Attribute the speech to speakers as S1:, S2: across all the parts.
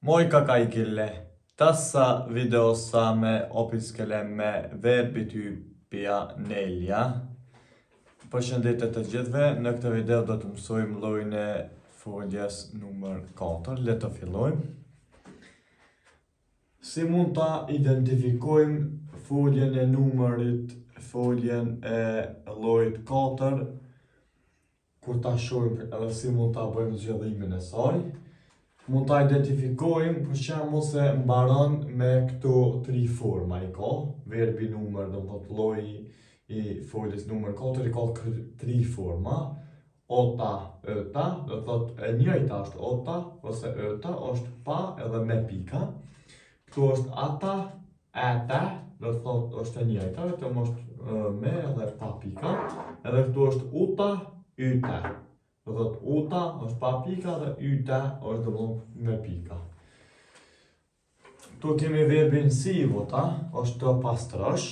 S1: Moikka kaikille! Tässä videossa me opiskelemme verbityyppiä 4. Përshëndetje të gjithëve, në këtë video do të mësojmë llojin e foljes numër 4. Le të fillojmë. Si mund ta identifikojmë foljen e numërit, foljen e llojit 4, kur ta shohim edhe si mund ta bëjmë zgjedhimin e saj. Mund ta identifikojmë për shembull se mbaron me këto 3 forma i ka, verbi numër, do të thotë lloji i foljes numër 4 i ka 3 forma. Ota, öta, do të thotë e njëjta është ota ose öta, është pa edhe me pika. Këtu është ata, ata, do të thotë është e njëjta, vetëm është me edhe pa pika. Edhe këtu është uta, yta. Do të thotë uta është pa pika dhe yta është do të thotë me pika. Këtu kemi verbin sivota, është të pastrosh.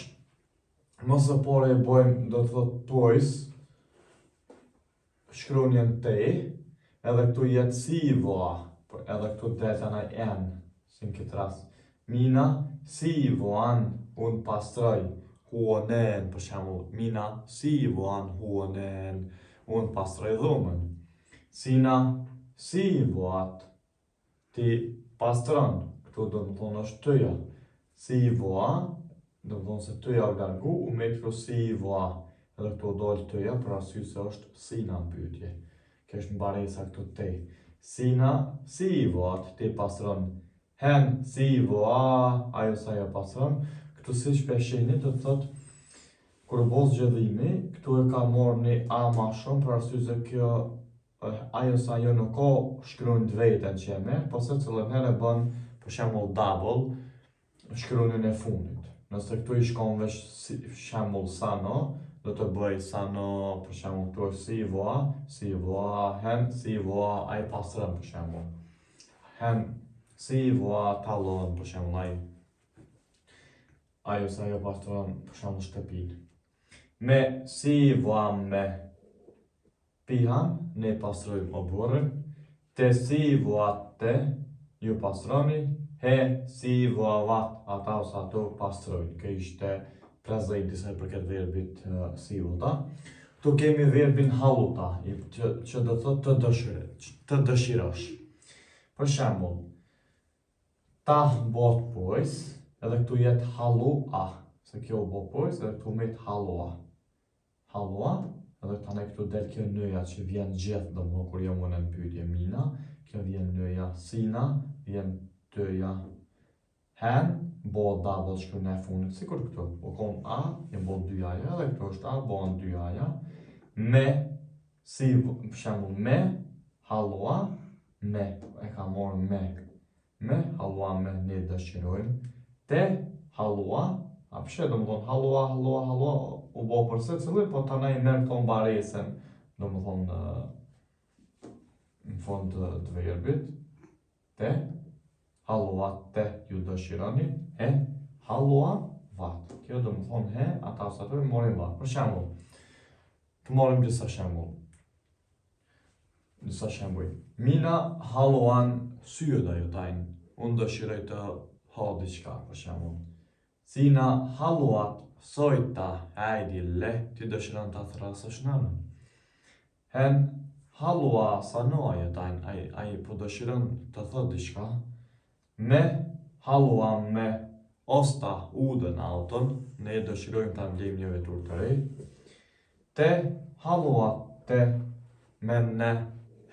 S1: Më së pari e bëjmë do të thotë tois, shkronjën te, edhe këtu jetë sivoa, edhe këtu delta në n, si në këtë rast. Mina sivoan, unë pastroj, huonen, për shembull, mina sivoan, huonen, unë pastroj dhomën. Sina sivoat, ti pastron, këtu do të thonë është tyja. Sivoa, do të thonë se tyja u largu, u me këtu sivoa, edhe këtu dollë tyja, për arsye se është sina në pyetje. Kjo është mbaresa këtu te. Sina sivoat, ti pastron. Hen sivoa, ajo sa jo pastron. Këtu si shpeshini do të thotë kur bëj zgjedhimi, këtu e ka marrë një a ma shumë për arsye se kjo ajo sa jo nuk ka shkronjë të vetën që e merr, po se cilën herë e bën për shembull double shkronjën e fundit. Nëse këtu i shkon vesh shembull sano, do të bëj sano, për shembull këtu është sivoa, sivoa, hen sivoa, ai pastron për shembull. Hen sivoa tallon për shembull ai. Ajo sa jo pastron për shembull shtëpinë. Me sivoamme pihan, ne pastrojmë oborën. Te sivoatte, ju pastroni. He sivoavat, ata ose ato pastrojnë. Kjo ishte prezenti sa i përket verbit sivota. Tu kemi verbin haluta, që do thotë të dëshirosh. Për shembull, ta bot pojs, edhe këtu jetë halua, se kjo bot pojs, edhe këtu met halua. Halua, edhe tani këtu del kjo nëja që vjen gjithë, do më kur jam unë në pyetje mina, kjo vjen nëja sina, vjen tëja. Hen, bo double shkronja e fundit, sikur këtu. O kom a, jem bo 2 aja, edhe këtu është a, bo në 2 aja. Me, si, për shembull me, halua, me, e ka marrë me. Me, halua me, ne dëshirojmë. Te, halua, a përshet, do më thonë halua, halua, halua, u bo përse cili, po të ne i merë këto mbaresen, do më thonë në fond të verbit. Te, halua, te, ju dëshironi, he, halua, vat. Kjo do më thonë he, ata sa të morim vat. Për shembull, të morim disa shembull. Disa shembuj. Mina haluan syödä jotain. Unë dëshiroj të ha diçka, për shembull. Sina haluat soittaa äidille, ti dëshiron ta thrasësh nënën. Hen halua sanoa jotain, ai po dëshiron të thotë diçka. Me haluamme ostaa uuden auton, ne dëshirojmë ta blejmë një vetur të re. Te haluatte mennä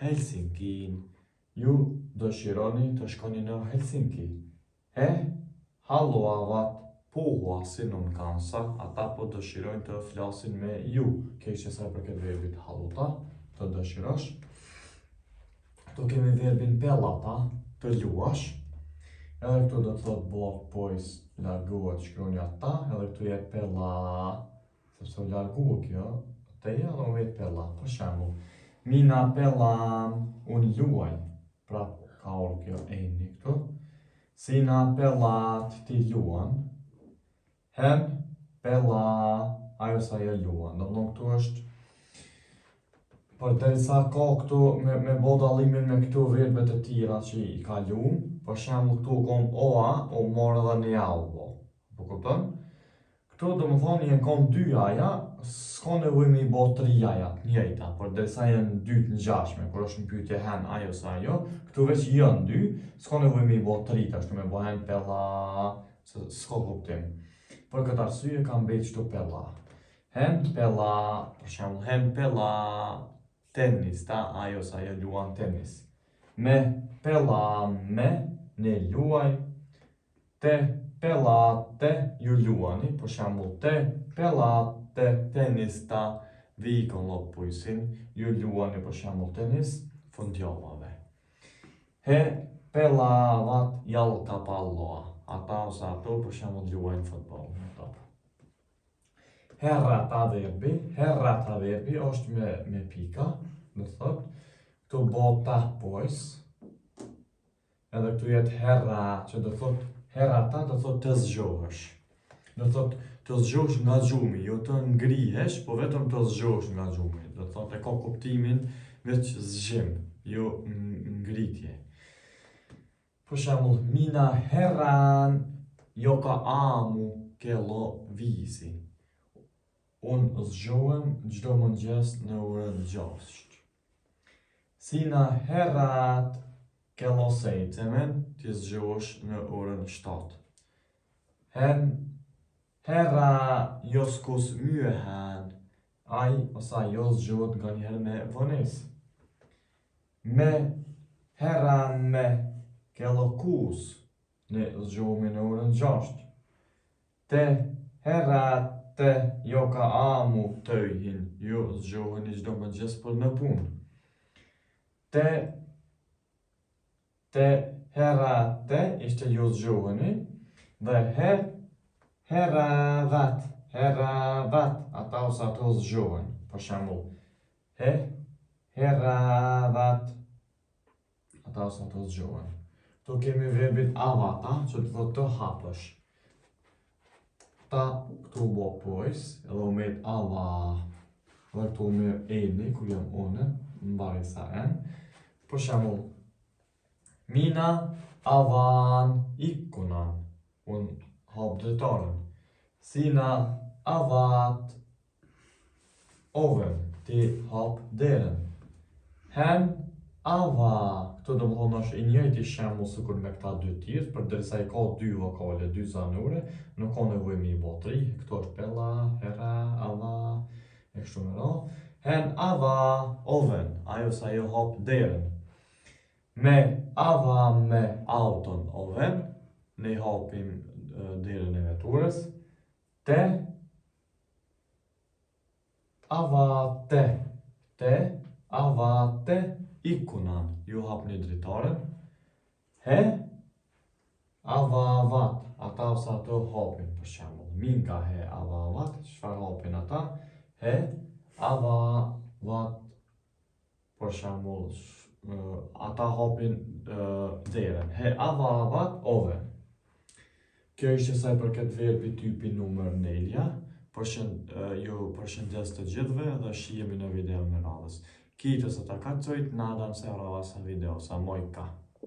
S1: Helsinkiin, ju dëshironi të shkoni në Helsinki. He haluavat puhua sinun kanssa, ata po dëshirojnë të flasin me ju. Kjo ishte sa përket verbit haluta, të dëshirosh. Këtu kemi verbin pelata, të luash. Edhe këtu do të thotë blok pojs largohet shkronja ta, edhe këtu jetë pela, sepse u largohet kjo, teja edhe u jetë pela. Për shembull, mina pelan, unë luaj, pra ka orë kjo eni këtu. Sina pelat, ti luan. Hen pela, ajo sa jo luan. Do më këtu është, për derisa ka këtu me bo dallimin me këtu verbet e tjera që i ka luan, për shembull këtu kom oa, o morë edhe një albo. Po kupton? Këtu do më thonë jenë kom 2 aja, s'ka nevoj me I bo 3 aja të njëjta, por derisa jenë 2 të ngjashme, kur është në pyetje hen ajo sa ajo, këtu veç janë 2, s'ka nevoj me I bo 3 ashtu me bo hen pella, s'ka kuptim. Për këtë arsye kam mbet kështu pella. Hen pella, për shembull hen pella tenis, ta ajo sa ajo luan tenis. Me pella me ne luaj, te pellate ju luani, për shembull te pellate tenista viikonloppuisin ju luani për shembull tenis fundjavave. He pelavat jalkapalloa, ata ose ato për shembull luajnë futboll. Herrata verbi është me pika, do thot, këtu bota pois, edhe këtu jetë herra, që do thot herrata do thot të zgjohesh. Do thot të zgjohesh nga gjumi, jo të ngrihesh, po vetëm të zgjohesh nga gjumi. Do thot e ka kuptimin veç zgjim, jo ngritje. Për shembull, mina herran joka aamu kello visi. Unë zgjohem çdo mëngjes në orën 6. Sina herrat kello sejtëmen, ti zgjohesh në orën 7. Herra joskus myöhään, ai ose ajo zgjohet nganjëherë me vonesë. Me herran me kello 6, ne zgjohemi në orën 6. Te herrat te joka aamu töihin, ju zgjoheni çdo mëngjes për në punë. Te herrate ishte ju zgjoheni, dhe herravat, ata ose ato zgjohen. Për shembull, herravat, ata ose ato zgjohen. Këtu kemi verbin avata, që të thotë të hapësh. Ta këtu bo pois, edhe u met ava, dhe këtu u merr eni, ku jam une, mbari sa en. Për shembull, mina avan ikkunan, unë hap dritaren. Sina avat oven, ti hap deren. Hen ava, këtu do më thonë është I njëjti shembull sikur me këta 2 tjerë, përderisa I ka 2 vokale, 2 zanore, nuk ka nevojë me I bo 3, këtu është pella, herra, ava, e kështu me radhë. Hen ava oven, ajo sa ajo hap deren. Me ava me auton oven, ne hapim deren e veturës. Te avate ikkunan, ju hapni dritaren. He avavat, ata ose ato hapin, për shembull. Minka he avavat, çfarë hapin ata? He avavat, për shembull, ata hapin deren. He avavat oven. Kjo ishte sa I përket verbi typi numër nelja. Ju përshëndes të gjithëve dhe shihemi në video në radhës. Kiitos, että katsoit, nähdään seuraavassa videossa, moikka!